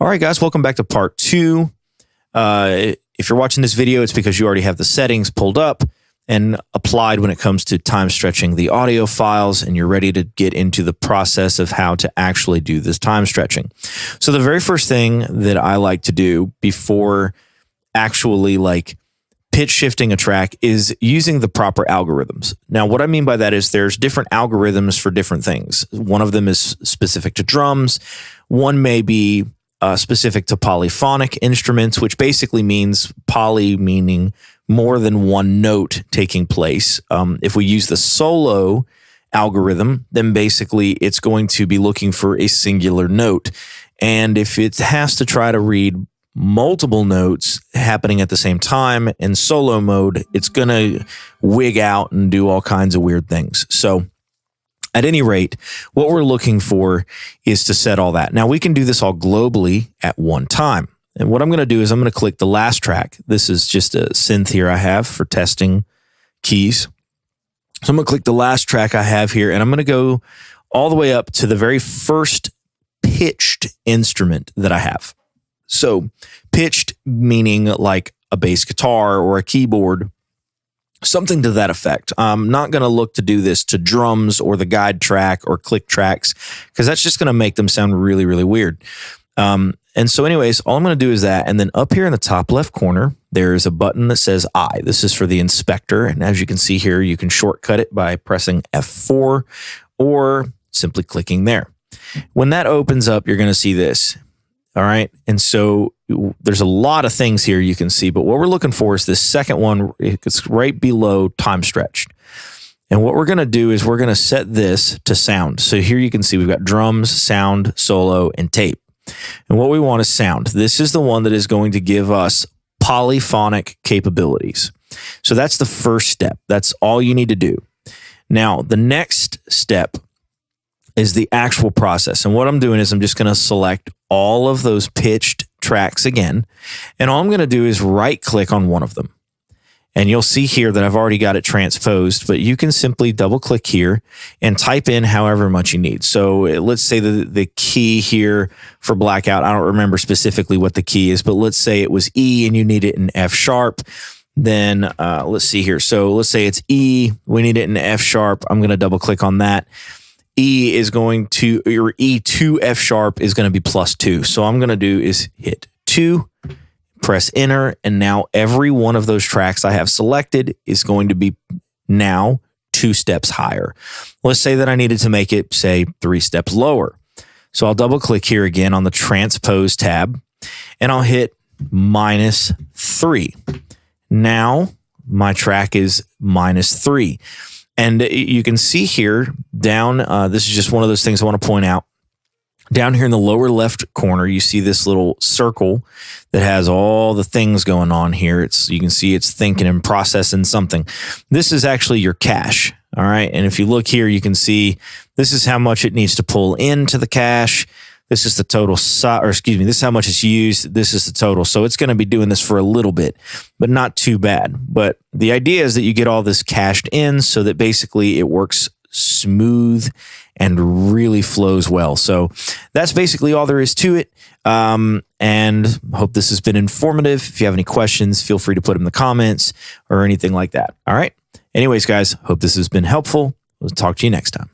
All right, guys, welcome back to part 2. If you're watching this video, it's because you already have the settings pulled up and applied when it comes to time stretching the audio files, and you're ready to get into the process of how to actually do this time stretching. So the very first thing that I like to do before actually pitch shifting a track is using the proper algorithms. Now, what I mean by that is there's different algorithms for different things. One of them is specific to drums. One may be specific to polyphonic instruments, which basically means poly meaning more than one note taking place. If we use the solo algorithm, then basically it's going to be looking for a singular note. And if it has to try to read multiple notes happening at the same time in solo mode, it's going to wig out and do all kinds of weird things. So at any rate, what we're looking for is to set all that. Now, we can do this all globally at one time. And what I'm going to do is I'm going to click the last track. This is just a synth here I have for testing keys. So I'm going to click the last track I have here, and I'm going to go all the way up to the very first pitched instrument that I have. So pitched meaning like a bass guitar or a keyboard, something to that effect. I'm not going to look to do this to drums or the guide track or click tracks, because that's just going to make them sound really, really weird. And so anyways, all I'm going to do is that. And then up here in the top left corner, there's a button that says I. This is for the inspector. And as you can see here, you can shortcut it by pressing F4 or simply clicking there. When that opens up, you're going to see this. All right. And so there's a lot of things here you can see, but what we're looking for is this second one. It's right below time stretched. And what we're going to do is we're going to set this to sound. So here you can see we've got drums, sound, solo, and tape. And what we want is sound. This is the one that is going to give us polyphonic capabilities. So that's the first step. That's all you need to do. Now, the next step is the actual process. And what I'm doing is I'm just going to select all of those pitched tracks again. And all I'm going to do is right click on one of them. And you'll see here that I've already got it transposed, but you can simply double click here and type in however much you need. So let's say the key here for blackout, I don't remember specifically what the key is, but let's say it was E and you need it in F sharp. Then let's see here. So let's say it's E, we need it in F sharp. I'm going to double click on that. E is going to, or E to F sharp is going to be +2. So all I'm going to do is hit 2, press enter, and now every one of those tracks I have selected is going to be now 2 steps higher. Let's say that I needed to make it, say, 3 steps lower. So I'll double click here again on the transpose tab, and I'll hit -3. Now my track is -3. And you can see here down, this is just one of those things I want to point out. Down here in the lower left corner, you see this little circle that has all the things going on here. You can see it's thinking and processing something. This is actually your cache. All right. And if you look here, you can see this is how much it needs to pull into the cache. This is the total, this is how much it's used. This is the total. So it's going to be doing this for a little bit, but not too bad. But the idea is that you get all this cached in so that basically it works smooth and really flows well. So that's basically all there is to it. And hope this has been informative. If you have any questions, feel free to put them in the comments or anything like that. All right. Anyways, guys, hope this has been helpful. We'll talk to you next time.